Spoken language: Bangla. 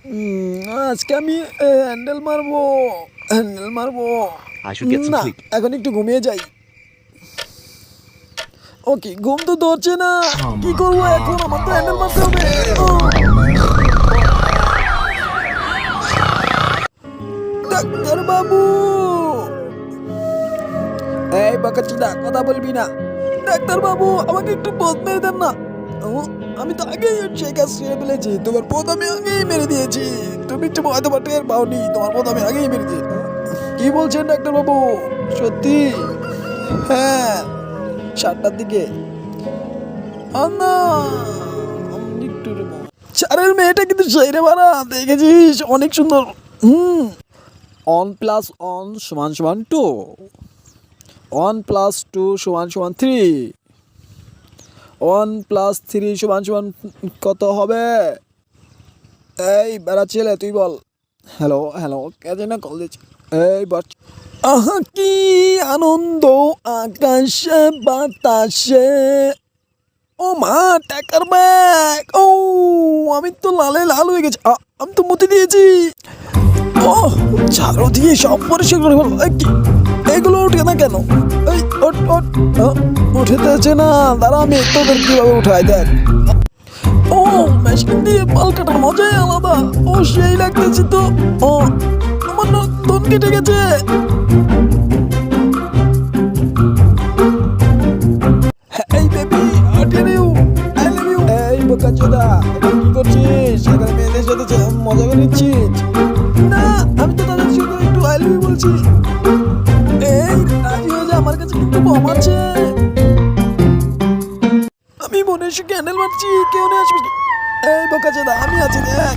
আজকে আমি হ্যান্ডেল মারবো। I should get some না, sleep. এখন একটু ঘুমিয়ে যাই। ওকে, ঘুম তো ধরছে না, কি করবো এখন? আমার তো হ্যান্ডেল মারতে হবে। ডাক্তার বাবু, এই বাকাচিদা, কথা বলবি না। ডাক্তার বাবু, আমাকে একটু পথ মেরে দেন না। আমি তো আগেই সেই কাজ ছেড়ে ফেলেছি। তোমার পথ আমি আগেই মেরে দিয়েছি। তুমি একটু হয়তো বা টের পাওনি, তোমার পথ আমি আগেই মেরে দিয়েছি। কি বলছেন ডাক্তার বাবু? সত্যি? হ্যাঁ, 7টার দিকে। না, একটু চারের মেয়েটা কিন্তু সেই রে বাড়া, দেখেছিস? অনেক সুন্দর। অন প্লাস অন সমান সমান 2, 1 + 2 = 3, 1 + 3 = কত হবে? এই বেড়া ছেলে, তুই বল। হ্যালো, কে যেন কল দিচ্ছে? এই বাচ্চ, আহা কি আনন্দ আকাশে বাতাসে। ও মা, টাকার ব্যাগ! ও, আমি তো লালে লাল হয়ে গেছি। আমি তো মুতে দিয়েছি। ও, ঝাড়ু দিয়ে সব পরিষ্কার করে ফেলো। এগুলো উঠে না কেন? এই ওঠ। উঠে দিয়েছে না, দাঁড়া, আমি তোদের কিভাবে উঠাই দেখ। ও, মেশিন দিয়ে পাল কাটার মজাই আলাদা। ও, সেই লাগতেছে তো। ও, আমার নতুন কেটে গেছে। এই baby, I tell you, I love you. এই বোকাচোদা, এখন কি করছিস? এখানে মেয়েদের সাথে মজা করে নিচ্ছিস? না, আমি তো তাদের সাথে একটু আই লাভ ইউ বলছি। এই রাজি হয়ে যা, আমার কাছে কিন্তু বম আছে। আমি মনে সুখে হ্যান্ডেল মারছি, কেউ নেই আসবে। এই বোকাচোদা, আমি আছি দেখ।